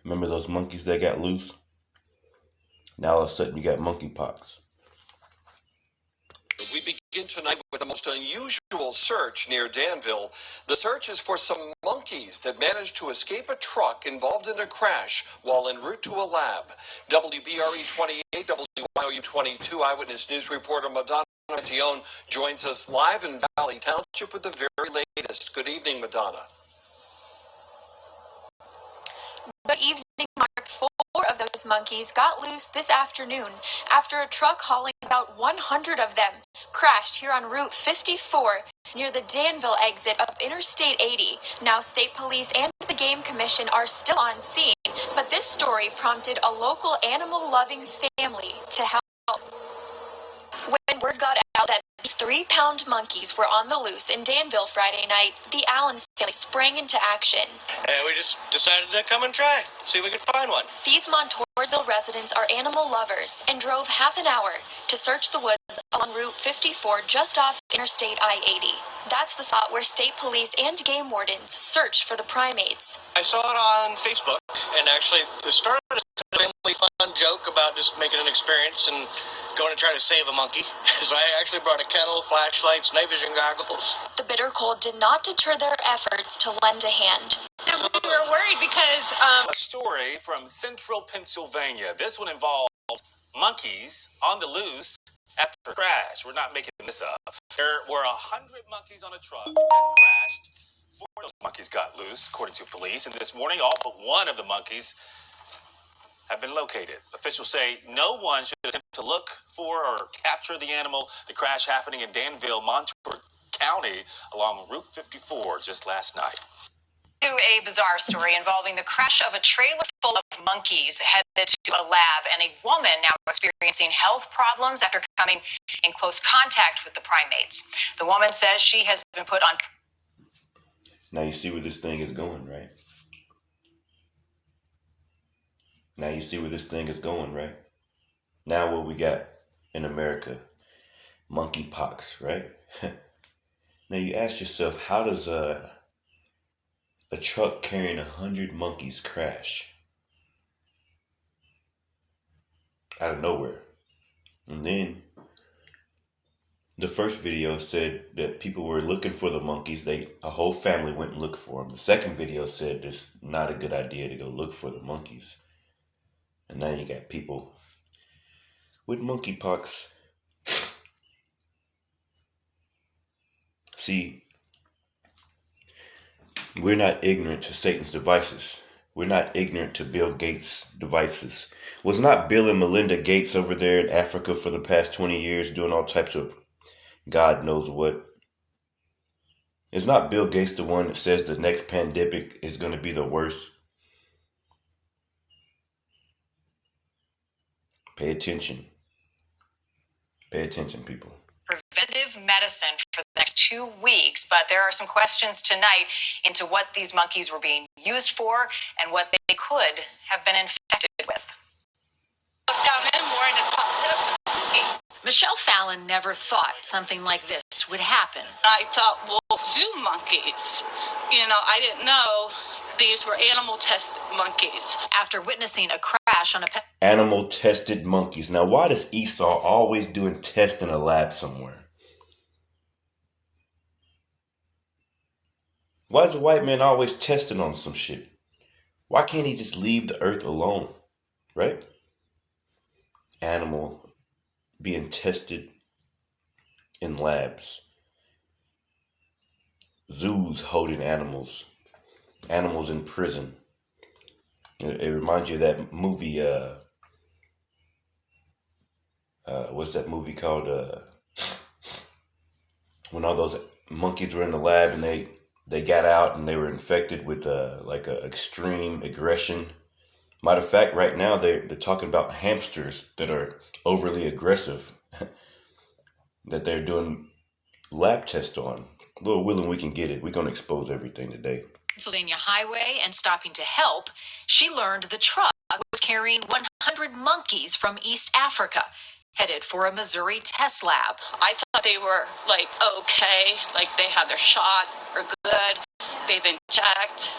Remember those monkeys that got loose? Now all of a sudden you got monkeypox. We begin tonight with the most unusual search near Danville. The search is for some monkeys that managed to escape a truck involved in a crash while en route to a lab. WBRE 28, WYOU 22 Eyewitness News reporter Madonna Martione joins us live in Valley Township with the very latest. Good evening, Madonna. Good evening, Mark. 4 of those monkeys got loose this afternoon after a truck hauling about 100 of them crashed here on Route 54 near the Danville exit of Interstate 80. Now, State Police and the Game Commission are still on scene, but this story prompted a local animal-loving family to help. When word got out that these 3-pound monkeys were on the loose in Danville Friday night, the Allen family sprang into action. And we just decided to come and try, see if we could find one. These Montoursville residents are animal lovers and drove half an hour to search the woods along Route 54 just off Interstate I-80. That's the spot where state police and game wardens search for the primates. I saw it on Facebook, and actually it started as a family fun joke about just making an experience and going to try to save a monkey. So I actually brought a kennel, flashlights, night vision goggles. The bitter cold did not deter their efforts to lend a hand. And we were worried because a story from central Pennsylvania. This one involved monkeys on the loose after a crash. We're not making this up. There were 100 monkeys on a truck that crashed. 4 of those monkeys got loose, according to police. And this morning, all but one of the monkeys have been located. Officials say no one should attempt to look for or capture the animal. The crash happening in Danville, Montour County, along Route 54 just last night. To a bizarre story involving the crash of a trailer full of monkeys headed to a lab, and a woman now experiencing health problems after coming in close contact with the primates. The woman says she has been put on. Now you see where this thing is going, right? Now you see where this thing is going, right? Now what we got in America, monkeypox, right? Now you ask yourself, how does a truck carrying 100 monkeys crash out of nowhere? And then the first video said that people were looking for the monkeys. A whole family went and looked for them. The second video said it's not a good idea to go look for the monkeys. And now you got people with monkeypox. See, we're not ignorant to Satan's devices. We're not ignorant to Bill Gates' devices. Was not Bill and Melinda Gates over there in Africa for the past 20 years doing all types of God knows what? Is not Bill Gates the one that says the next pandemic is going to be the worst? Pay attention. Pay attention, people. Preventive medicine for the next 2 weeks, but there are some questions tonight into what these monkeys were being used for and what they could have been infected with. Michelle Fallon never thought something like this would happen. I thought, well, zoo monkeys. I didn't know these were animal tested monkeys. After witnessing a crash on a animal tested monkeys. Now, why does Esau always doing tests in a lab somewhere? Why is the white man always testing on some shit? Why can't he just leave the earth alone? Right? Animal being tested in labs. Zoos holding animals. Animals in prison. It reminds you of that movie, what's that movie called? When all those monkeys were in the lab and they got out and they were infected with like a extreme aggression. Matter of fact, right now they're talking about hamsters that are overly aggressive that they're doing lab tests on. Lord willing, we can get it. We're going to expose everything today. Pennsylvania highway and stopping to help, she learned the truck was carrying 100 monkeys from East Africa, headed for a Missouri test lab. I thought they were okay, they had their shots, they're good, they've been checked.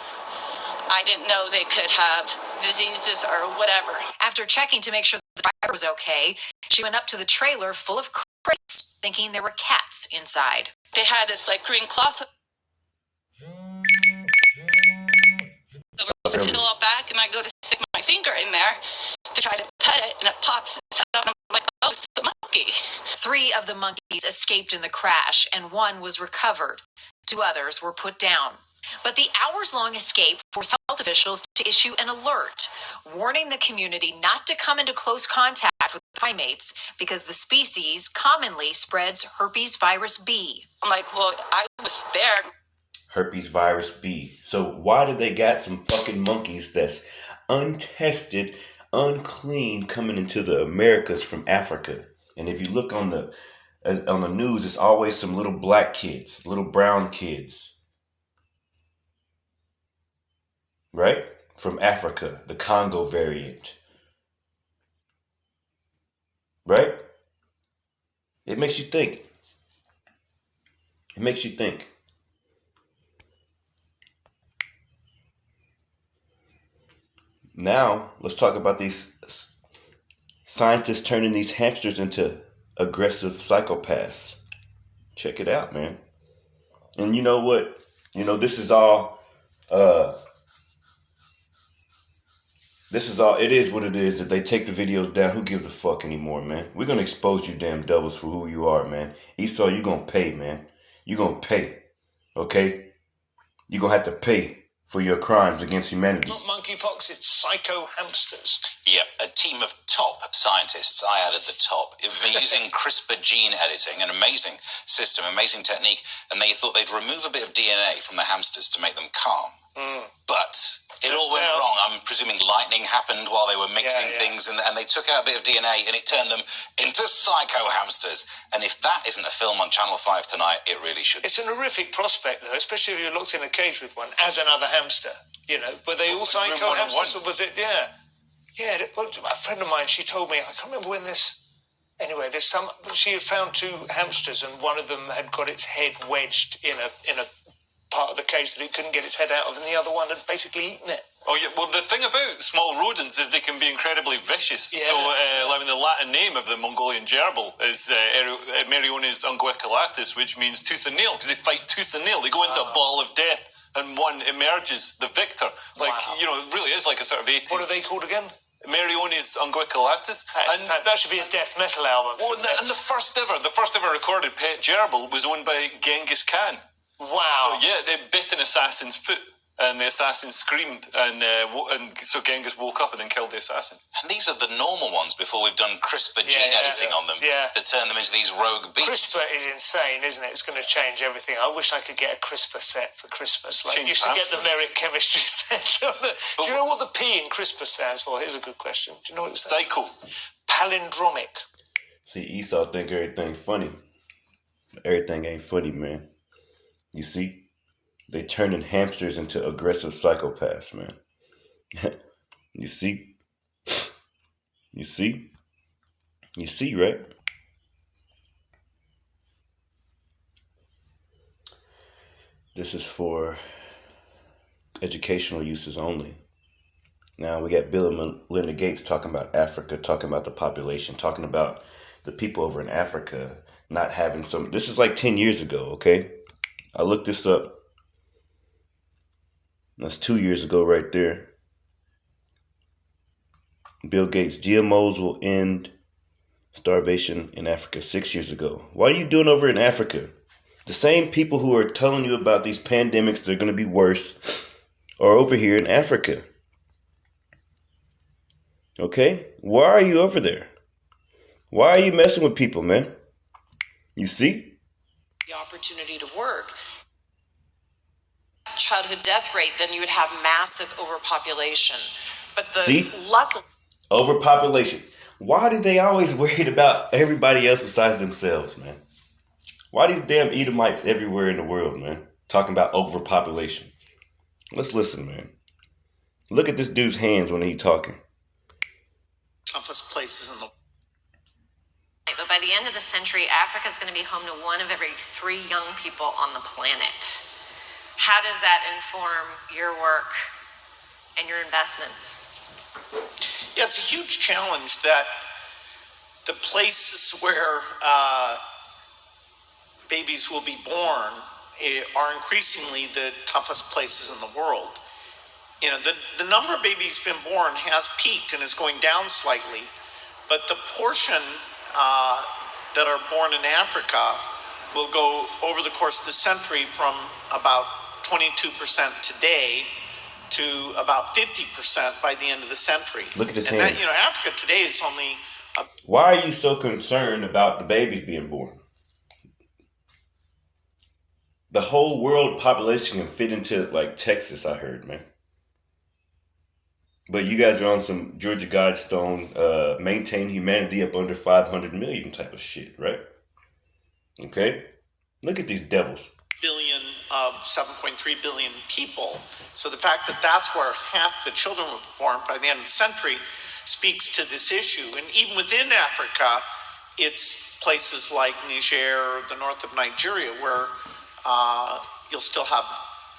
I didn't know they could have diseases or whatever. After checking to make sure the driver was okay, she went up to the trailer full of crates, thinking there were cats inside. They had this like green cloth over the pillow back, and I go to stick my finger in there to try to pet it, and it pops its head out, and I'm like, oh, it's a monkey. 3 of the monkeys escaped in the crash, and 1 was recovered. 2 others were put down. But the hours-long escape forced health officials to issue an alert, warning the community not to come into close contact with primates because the species commonly spreads herpes virus B. I'm like, well, I was there. Herpes virus B. So why do they got some fucking monkeys that's untested, unclean coming into the Americas from Africa? And if you look on the news, it's always some little black kids, little brown kids. Right? From Africa, the Congo variant. Right? It makes you think. It makes you think. Now, let's talk about these scientists turning these hamsters into aggressive psychopaths. Check it out, man. And you know what? You know, this is all, it is what it is. If they take the videos down, who gives a fuck anymore, man? We're going to expose you damn devils for who you are, man. Esau, you're going to pay, man. You're going to pay, okay? You're going to have to pay for your crimes against humanity. Not monkeypox, it's psycho hamsters. Yeah, a team of top scientists, I added the top, have been using CRISPR gene editing, an amazing system, amazing technique, and they thought they'd remove a bit of DNA from the hamsters to make them calm. But it all went wrong. I'm presuming lightning happened while they were mixing things, and they took out a bit of DNA and it turned them into psycho hamsters. And if that isn't a film on Channel 5 tonight, it really should. It's an horrific prospect, though, especially if you're locked in a cage with one as another hamster. You know, were they all psycho hamsters, or was it? Yeah. Well, a friend of mine, she told me, I can't remember when this. Anyway, she had found 2 hamsters, and one of them had got its head wedged in a part of the cage that it couldn't get its head out of, and the other one had basically eaten it. Oh yeah, well the thing about small rodents is they can be incredibly vicious. Yeah. So the Latin name of the Mongolian gerbil is Meriones unguiculatus, which means tooth and nail, because they fight tooth and nail. They go into a ball of death, and one emerges, the victor. It really is like a sort of 80s. What are they called again? Meriones unguiculatus. That should be a death metal album. Well, and the first ever recorded pet gerbil was owned by Genghis Khan. Wow. So yeah, they bit an assassin's foot, and the assassin screamed, and so Genghis woke up and then killed the assassin. And these are the normal ones before we've done CRISPR gene editing on them that turn them into these rogue beasts. CRISPR is insane, isn't it? It's going to change everything. I wish I could get a CRISPR set for Christmas. Like you used to get the merit chemistry set. Do you know what the P in CRISPR stands for? Here's a good question. Do you know what it stands for? Psycho. Palindromic. See, Esau think everything's funny. Everything ain't funny, man. You see? They turning hamsters into aggressive psychopaths, man. You see? You see? You see, right? This is for educational uses only. Now we got Bill and Melinda Gates talking about Africa, talking about the population, talking about the people over in Africa not having some. This is like 10 years ago, okay? I looked this up. That's 2 years ago right there. Bill Gates, GMOs will end starvation in Africa 6 years ago. What are you doing over in Africa? The same people who are telling you about these pandemics that are going to be worse are over here in Africa. Okay? Why are you over there? Why are you messing with people, man? You see? The opportunity to work. Childhood death rate, then you would have massive overpopulation. But luckily, overpopulation. Why do they always worried about everybody else besides themselves, man? Why these damn Edomites everywhere in the world, man? Talking about overpopulation. Let's listen, man. Look at this dude's hands when he's talking. Toughest places in the. But by the end of the century, Africa is going to be home to 1 of every 3 young people on the planet. How does that inform your work and your investments? Yeah, it's a huge challenge that the places where babies will be born are increasingly the toughest places in the world. You know, the number of babies being born has peaked and is going down slightly, but the portion that are born in Africa will go over the course of the century from about 22% today to about 50% by the end of the century. Look at his and hand. that, you know, Africa today is only Why are you so concerned about the babies being born? The whole world population can fit into like Texas, I heard, man. But you guys are on some Georgia Guidestone, maintain humanity up under 500 million type of shit, right? Okay? Look at these devils. billion of 7.3 billion people. So the fact that that's where half the children were born by the end of the century speaks to this issue. And even within Africa, it's places like Niger, the north of Nigeria, where you'll still have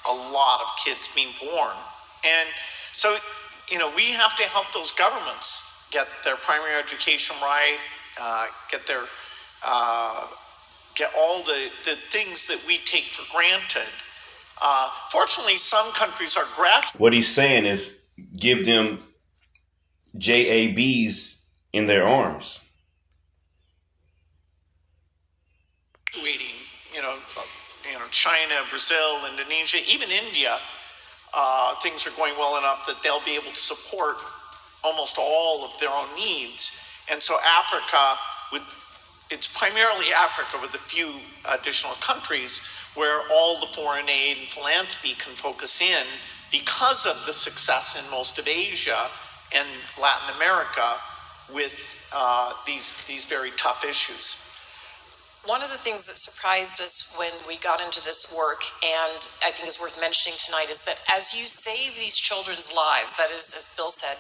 a lot of kids being born. And so, you know, we have to help those governments get their primary education right, get all the things that we take for granted. Fortunately, some countries are What he's saying is give them JABs in their arms. graduating. China, Brazil, Indonesia, even India. Things are going well enough that they'll be able to support almost all of their own needs. And so Africa it's primarily Africa with a few additional countries where all the foreign aid and philanthropy can focus in because of the success in most of Asia and Latin America with these very tough issues. One of the things that surprised us when we got into this work, and I think is worth mentioning tonight, is that as you save these children's lives, that is, as Bill said,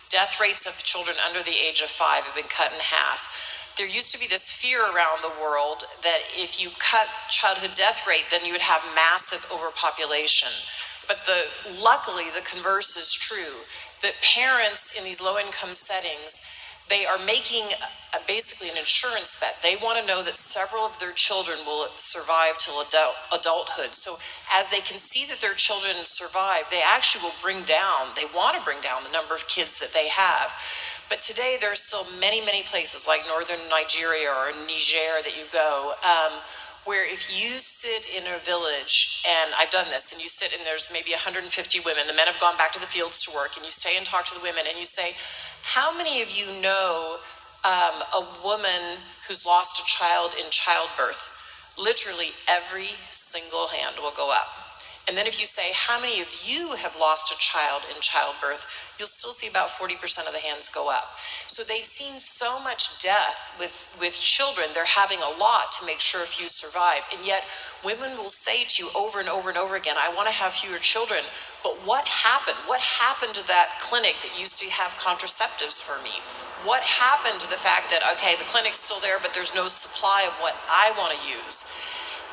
death rates of children under the age of 5 have been cut in half. There used to be this fear around the world that if you cut childhood death rate, then you would have massive overpopulation. But luckily, the converse is true, that parents in these low-income settings, they are making basically an insurance bet. They want to know that several of their children will survive till adulthood. So as they can see that their children survive, they actually will they want to bring down the number of kids that they have. But today there are still many, many places like northern Nigeria or Niger that you go, where if you sit in a village, and I've done this, and you sit and there's maybe 150 women, the men have gone back to the fields to work, and you stay and talk to the women, and you say, how many of you know a woman who's lost a child in childbirth? Literally every single hand will go up. And then if you say, how many of you have lost a child in childbirth, you'll still see about 40% of the hands go up. So they've seen so much death with children, they're having a lot to make sure a few survive. And yet women will say to you over and over and over again, I want to have fewer children. But what happened? What happened to that clinic that used to have contraceptives for me? What happened to the fact that, okay, the clinic's still there, but there's no supply of what I want to use?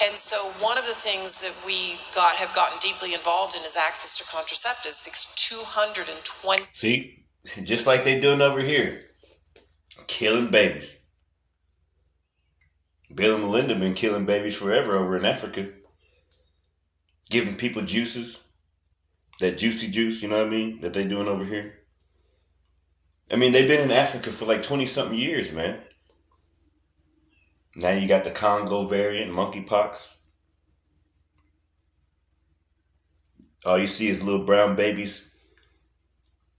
And so one of the things that we have gotten deeply involved in is access to contraceptives, because 220... See, just like they doing over here, killing babies. Bill and Melinda been killing babies forever over in Africa. Giving people juices, that juicy juice, you know what I mean, that they doing over here. I mean, they've been in Africa for like 20-something years, man. Now you got the Congo variant, monkeypox. All you see is little brown babies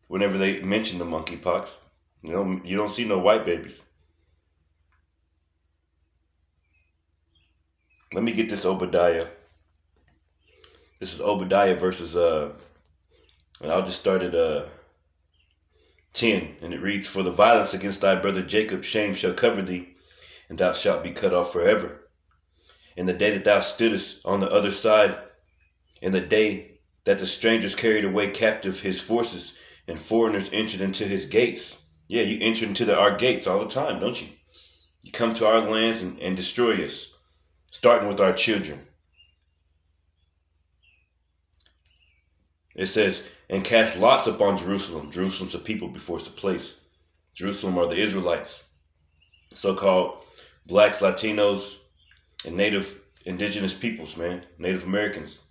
whenever they mention the monkeypox. You don't see no white babies. Let me get this Obadiah. This is Obadiah versus, and I'll just start at 10. And it reads, for the violence against thy brother Jacob, shame shall cover thee, and thou shalt be cut off forever. In the day that thou stoodest on the other side, in the day that the strangers carried away captive his forces, and foreigners entered into his gates. Yeah, you enter into our gates all the time, don't you? You come to our lands and destroy us, starting with our children. It says, and cast lots upon Jerusalem. Jerusalem's a people before it's a place. Jerusalem are the Israelites, so-called blacks, Latinos, and native indigenous peoples, man, Native Americans.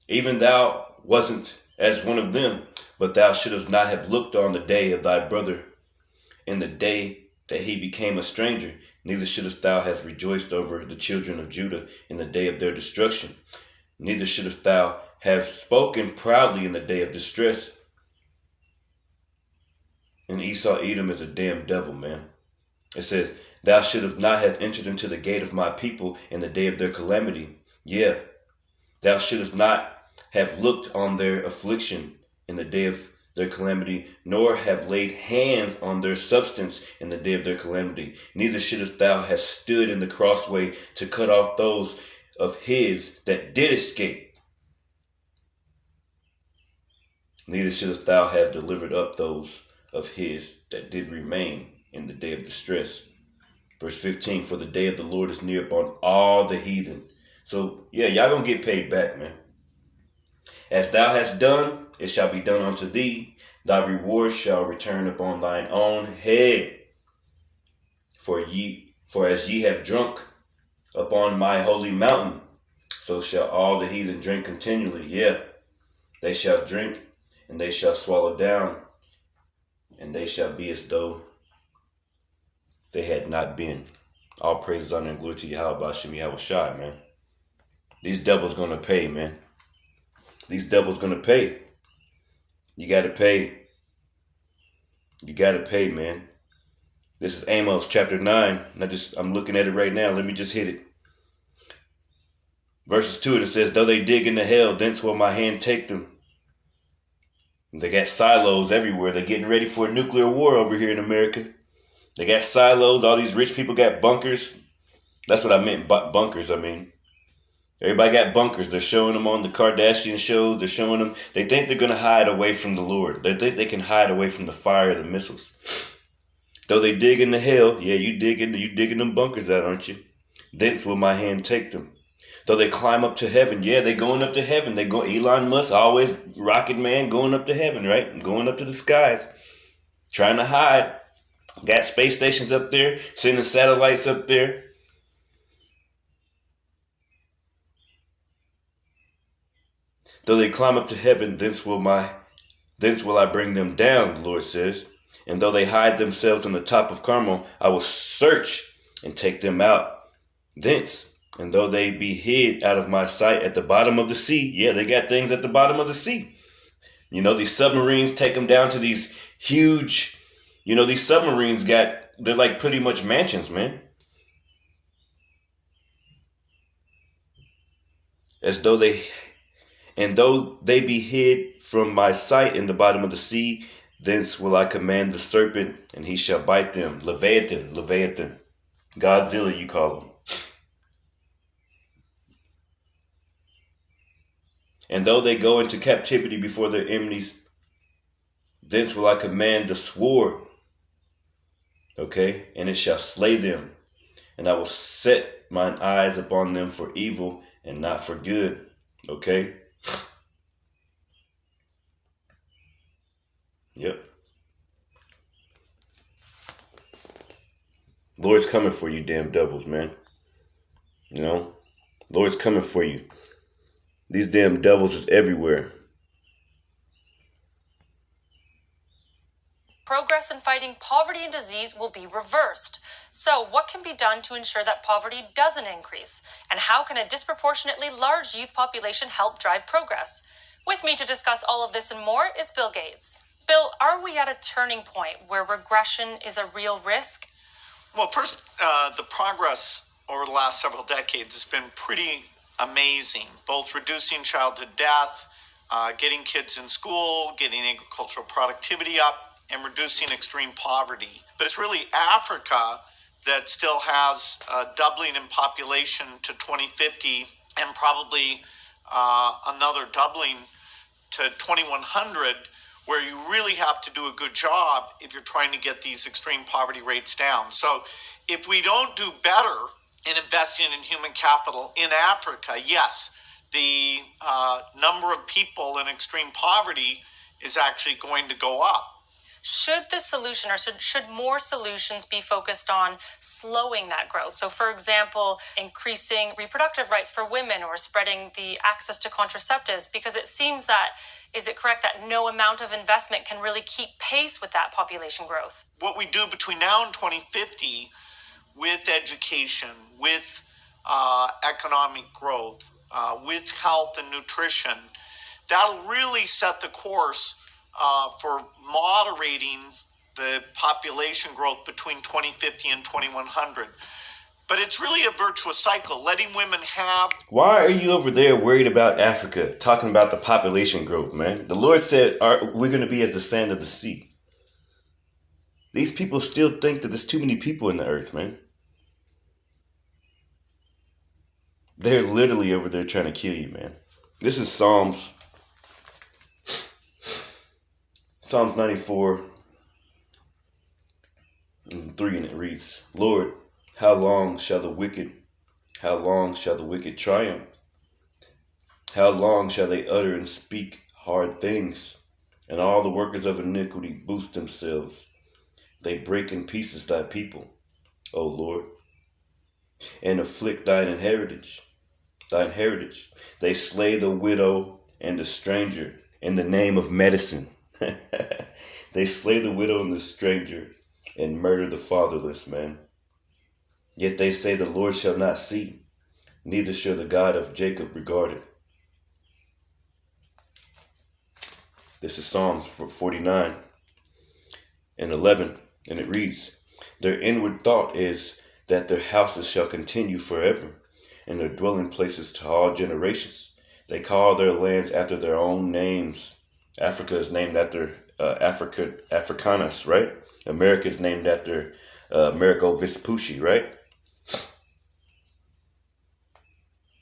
Even thou wasn't as one of them, but thou shouldst not have looked on the day of thy brother in the day that he became a stranger, neither shouldst thou have rejoiced over the children of Judah in the day of their destruction. Neither shouldst thou have spoken proudly in the day of distress. And Esau Edom is a damn devil, man. It says, thou shouldst not have entered into the gate of my people in the day of their calamity. Yeah, thou shouldst not have looked on their affliction in the day of their calamity, nor have laid hands on their substance in the day of their calamity. Neither shouldst thou have stood in the crossway to cut off those of his that did escape. Neither shouldst thou have delivered up those of his that did remain in the day of distress. Verse 15, for the day of the Lord is near upon all the heathen. So, yeah, y'all gonna get paid back, man. As thou hast done, it shall be done unto thee. Thy reward shall return upon thine own head. For as ye have drunk upon my holy mountain, so shall all the heathen drink continually. Yeah, they shall drink, and they shall swallow down, and they shall be as though they had not been. All praises, honor, and glory to Yahweh Bashem Yahweh Shai, man. These devils gonna pay, man. These devils gonna pay. You gotta pay. You gotta pay, man. This is Amos chapter 9. And I'm looking at it right now. Let me just hit it. Verses 2, it says, though they dig into hell, thence will my hand take them. They got silos everywhere. They're getting ready for a nuclear war over here in America. They got silos. All these rich people got bunkers. That's what I meant, bunkers, I mean. Everybody got bunkers. They're showing them on the Kardashian shows. They're showing them. They think they're going to hide away from the Lord. They think they can hide away from the fire of the missiles. Though they dig into hell, yeah, you digging them bunkers out, aren't you? Thence will my hand take them. Though they climb up to heaven, yeah, they going up to heaven. They go. Elon Musk, always rocket man, going up to heaven, right? Going up to the skies, trying to hide. Got space stations up there, sending satellites up there. Though they climb up to heaven, thence will I bring them down, the Lord says. And though they hide themselves in the top of Carmel, I will search and take them out thence. And though they be hid out of my sight at the bottom of the sea, yeah, they got things at the bottom of the sea. You know, these submarines take them down to these huge, these submarines they're like pretty much mansions, man. Though they be hid from my sight in the bottom of the sea, thence will I command the serpent, and he shall bite them. Leviathan. Godzilla, you call him. And though they go into captivity before their enemies, thence will I command the sword. Okay? And it shall slay them. And I will set mine eyes upon them for evil and not for good. Okay? Yep. Lord's coming for you, damn devils, man. Lord's coming for you. These damn devils is everywhere. Progress in fighting poverty and disease will be reversed. So, what can be done to ensure that poverty doesn't increase? And how can a disproportionately large youth population help drive progress? With me to discuss all of this and more is Bill Gates. Bill, are we at a turning point where regression is a real risk? Well, first, the progress over the last several decades has been pretty amazing, both reducing childhood death, getting kids in school, getting agricultural productivity up, and reducing extreme poverty. But it's really Africa that still has a doubling in population to 2050 and probably another doubling to 2100, where you really have to do a good job if you're trying to get these extreme poverty rates down. So if we don't do better in investing in human capital in Africa, yes, the number of people in extreme poverty is actually going to go up. Should the solution, or should more solutions be focused on slowing that growth? So, for example, increasing reproductive rights for women or spreading the access to contraceptives, because it seems that, is it correct that no amount of investment can really keep pace with that population growth? What we do between now and 2050 with education, with economic growth, with health and nutrition, that'll really set the course for moderating the population growth between 2050 and 2100. But it's really a virtuous cycle, letting women have... Why are you over there worried about Africa, talking about the population growth, man? The Lord said we're going to be as the sand of the sea. These people still think that there's too many people in the earth, man. They're literally over there trying to kill you, man. This is Psalms 94 and 3, and it reads, Lord, how long shall the wicked triumph? How long shall they utter and speak hard things? And all the workers of iniquity boost themselves. They break in pieces thy people, O Lord, and afflict thine heritage. They slay the widow and the stranger in the name of medicine. They slay the widow and the stranger and murder the fatherless, man. Yet they say the Lord shall not see, neither shall the God of Jacob regard it. This is Psalms 49 and 11, and it reads, their inward thought is that their houses shall continue forever, and their dwelling places to all generations. They call their lands after their own names. Africa is named after Africanus, right? America is named after Amerigo Vespucci, right?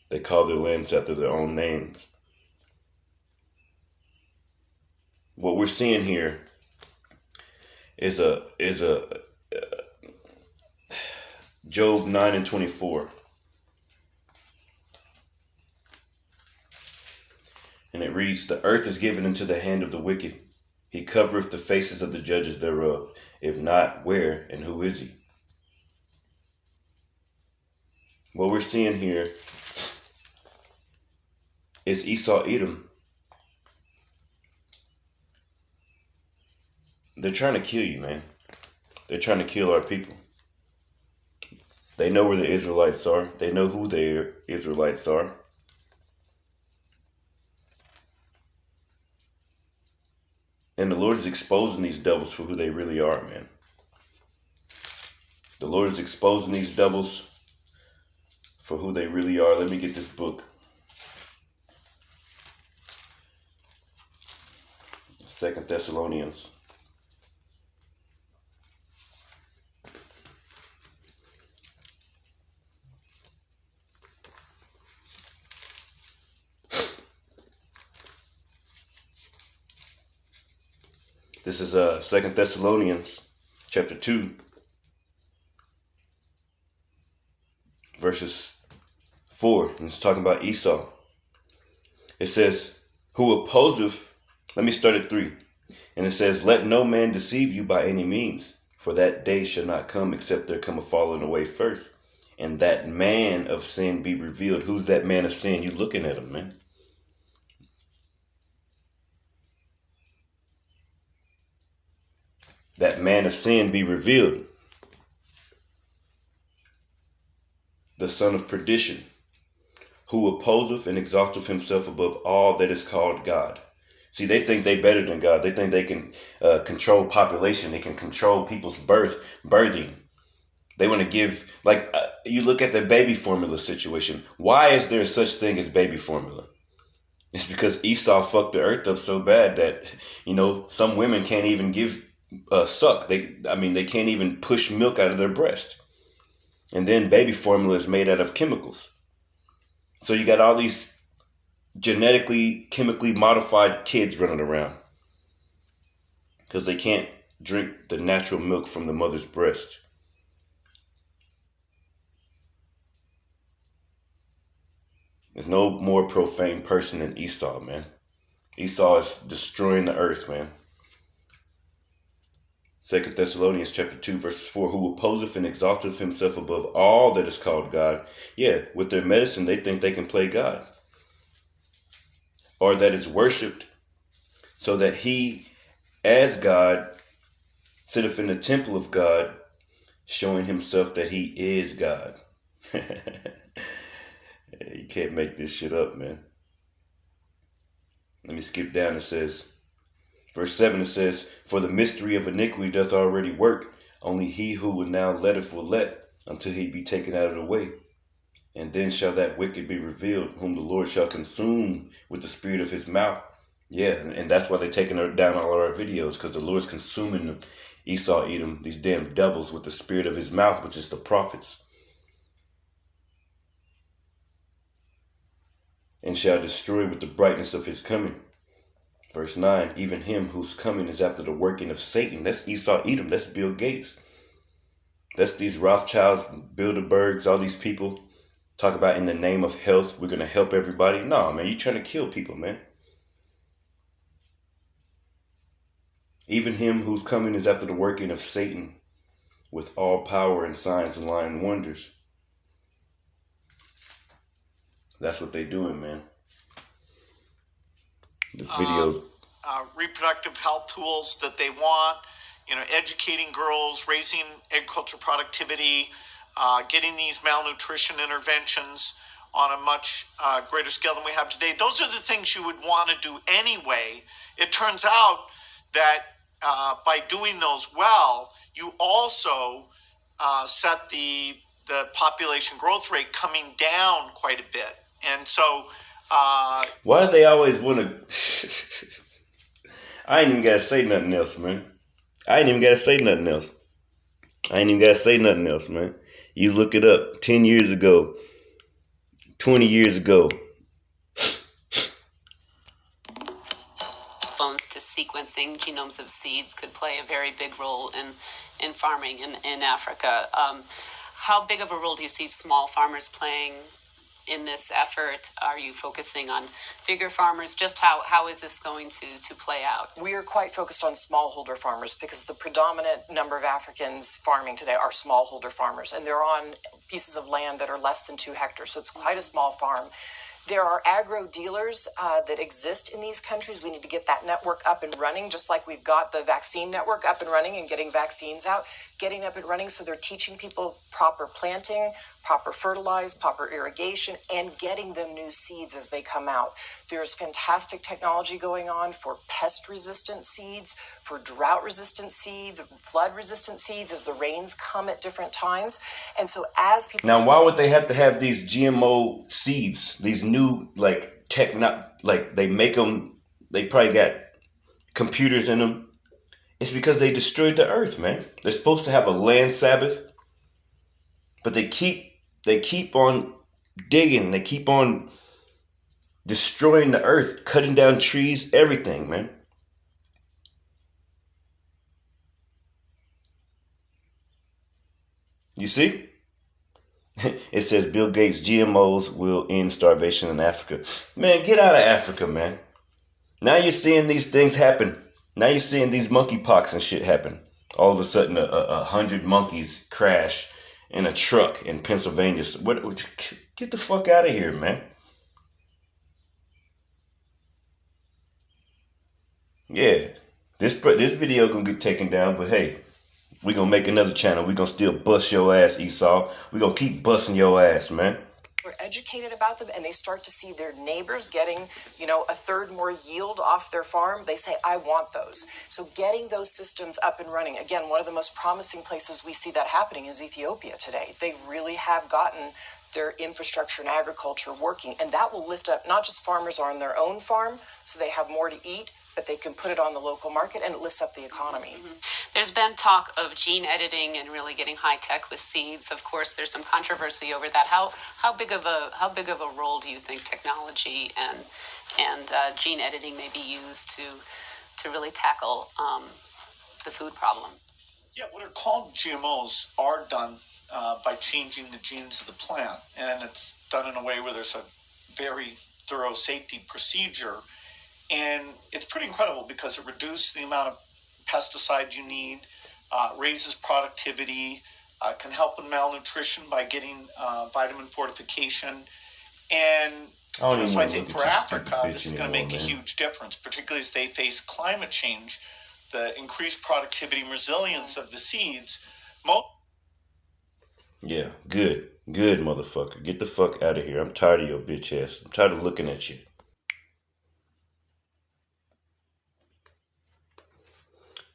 They call their lands after their own names. What we're seeing here is a Job 9 and 24. And it reads, the earth is given into the hand of the wicked. He covereth the faces of the judges thereof. If not, where and who is he? What we're seeing here is Esau, Edom. They're trying to kill you, man. They're trying to kill our people. They know where the Israelites are. They know who the Israelites are. And the Lord is exposing these devils for who they really are, man. The Lord is exposing these devils for who they really are. Let me get this book. 2 Thessalonians. This is 2 Thessalonians chapter 2, verses 4. And it's talking about Esau. It says, who opposeth, let me start at 3. And it says, let no man deceive you by any means, for that day shall not come except there come a falling away first, and that man of sin be revealed. Who's that man of sin? You looking at him, man. That man of sin be revealed, the son of perdition, who opposeth and exalteth himself above all that is called God. See, they think they better than God. They think they can control population. They can control people's birthing. They want to give, like, you look at the baby formula situation. Why is there such thing as baby formula? It's because Esau fucked the earth up so bad that, some women can't even give suck. They can't even push milk out of their breast. And then baby formula is made out of chemicals. So you got all these genetically, chemically modified kids running around because they can't drink the natural milk from the mother's breast. There's no more profane person than Esau, man. Esau is destroying the earth, man. 2 Thessalonians chapter 2, verses 4, who opposeth and exalteth himself above all that is called God. Yeah, with their medicine, they think they can play God. Or that is worshipped, so that he, as God, sitteth in the temple of God, showing himself that he is God. You can't make this shit up, man. Let me skip down. It says, verse 7, it says, for the mystery of iniquity doth already work. Only he who would now letteth will let, until he be taken out of the way. And then shall that wicked be revealed, whom the Lord shall consume with the spirit of his mouth. Yeah, and that's why they're taking down all of our videos, because the Lord's consuming them. Esau, Edom, these damn devils, with the spirit of his mouth, which is the prophets. And shall destroy with the brightness of his coming. Verse 9, even him whose coming is after the working of Satan. That's Esau, Edom, that's Bill Gates. That's these Rothschilds, Bilderbergs, all these people talk about in the name of health, we're going to help everybody. No, man, you're trying to kill people, man. Even him whose coming is after the working of Satan, with all power and signs and lying wonders. That's what they're doing, man. This video's reproductive health tools that they want, educating girls, raising agricultural productivity, getting these malnutrition interventions on a much greater scale than we have today. Those are the things you would want to do anyway. It turns out that by doing those well, you also set the population growth rate coming down quite a bit. And so why do they always want to... I ain't even got to say nothing else, man. Man. You look it up. 10 years ago. 20 years ago. Phones to sequencing genomes of seeds could play a very big role in farming in Africa. How big of a role do you see small farmers playing in this effort? Are you focusing on bigger farmers? Just how is this going to play out? We are quite focused on smallholder farmers because the predominant number of Africans farming today are smallholder farmers, and they're on pieces of land that are less than 2 hectares, so it's quite a small farm. There are agro dealers that exist in these countries. We need to get that network up and running, just like we've got the vaccine network up and running and getting vaccines out, getting up and running. So they're teaching people proper planting, proper fertilize, proper irrigation, and getting them new seeds as they come out. There's fantastic technology going on for pest-resistant seeds, for drought-resistant seeds, flood-resistant seeds as the rains come at different times. And so as people... Now, why would they have to have these GMO seeds, these new, they make them, they probably got computers in them. It's because they destroyed the earth, man. They're supposed to have a land Sabbath, but they keep on digging. They keep on destroying the earth, cutting down trees, everything, man. You see? It says Bill Gates, GMOs will end starvation in Africa. Man, get out of Africa, man. Now you're seeing these things happen. Now you're seeing these monkeypox and shit happen. All of a sudden, 100 monkeys crash in a truck in Pennsylvania. Get the fuck out of here, man. Yeah, this video gonna get taken down, but hey, we gonna make another channel. We gonna still bust your ass, Esau. We gonna keep busting your ass, man. We're educated about them, and they start to see their neighbors getting, a third more yield off their farm. They say, I want those. So getting those systems up and running. Again, one of the most promising places we see that happening is Ethiopia today. They really have gotten their infrastructure and agriculture working, and that will lift up not just farmers on their own farm, so they have more to eat, but they can put it on the local market, and it lifts up the economy. Mm-hmm. There's been talk of gene editing and really getting high tech with seeds. Of course, there's some controversy over that. How big of a role do you think technology and gene editing may be used to really tackle the food problem? Yeah, what are called GMOs are done by changing the genes of the plant, and it's done in a way where there's a very thorough safety procedure. And it's pretty incredible because it reduces the amount of pesticide you need, raises productivity, can help with malnutrition by getting vitamin fortification. And so I think for Africa, this is going to make a huge difference, particularly as they face climate change, the increased productivity and resilience of the seeds. Yeah, good, motherfucker. Get the fuck out of here. I'm tired of your bitch ass. I'm tired of looking at you.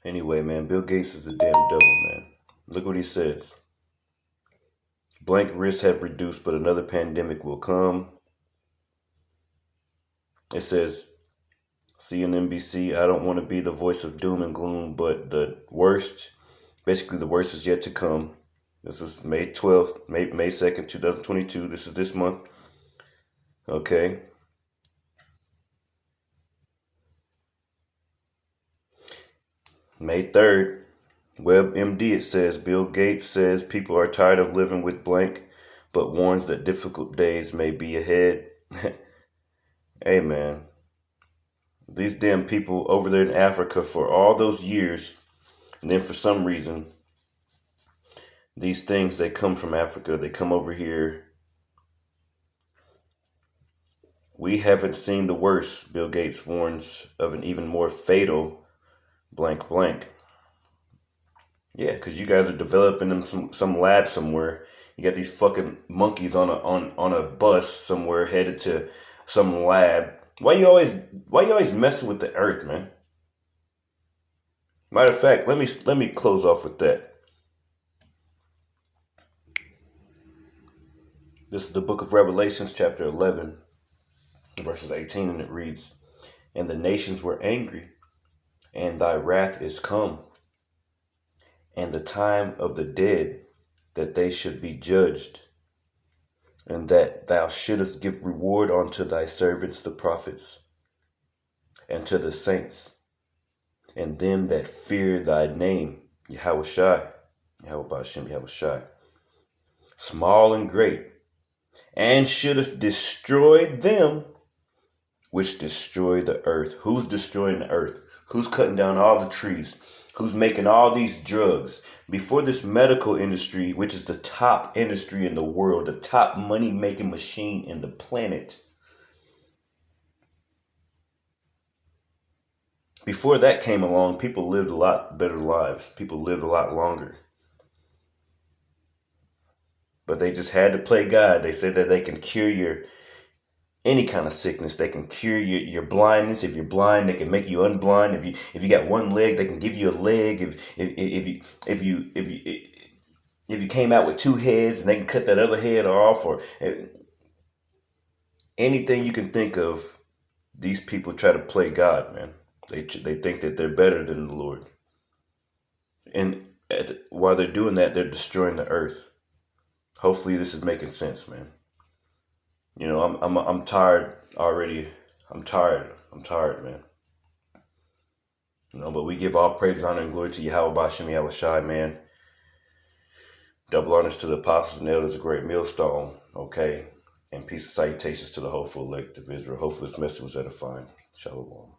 Anyway, man, Bill Gates is a damn devil, man. Look what he says. Blank risks have reduced, but another pandemic will come. It says, CNBC, I don't want to be the voice of doom and gloom, but the worst, basically the worst is yet to come. This is May 12th, May 2nd, 2022. This is this month. Okay. May 3rd, WebMD, it says, Bill Gates says people are tired of living with blank, but warns that difficult days may be ahead. Hey, man. These damn people over there in Africa for all those years, and then for some reason, these things, they come from Africa, they come over here. We haven't seen the worst. Bill Gates warns of an even more fatal blank blank. Yeah, because you guys are developing them some lab somewhere. You got these fucking monkeys on a bus somewhere headed to some lab. Why you always messing with the earth, man? Matter of fact, let me close off with that. This is the book of Revelations, chapter 11, verses 18, and it reads, And the nations were angry, and thy wrath is come, and the time of the dead, that they should be judged, and that thou shouldest give reward unto thy servants the prophets, and to the saints, and them that fear thy name, Yahushua, Yahushua, small and great, and shouldest destroy them which destroy the earth. Who's destroying the earth? Who's cutting down all the trees? Who's making all these drugs? Before this medical industry, which is the top industry in the world, the top money-making machine in the planet, before that came along, people lived a lot better lives. People lived a lot longer. But they just had to play God. They said that they can cure any kind of sickness. They can cure your blindness. If you're blind, they can make you unblind. If you got one leg, they can give you a leg. If you came out with two heads, and they can cut that other head off, or anything you can think of. These people try to play God, man. They think that they're better than the Lord, and while they're doing that, they're destroying the earth. Hopefully, this is making sense, man. You know, I'm tired already. I'm tired, man. You know, but we give all praise, honor, and glory to Yahweh Bashem Yahushai, man. Double honors to the apostles and elders, a great millstone, okay? And peace and salutations to the hopeful elect of Israel. Hopefully this message was edifying. Shalom.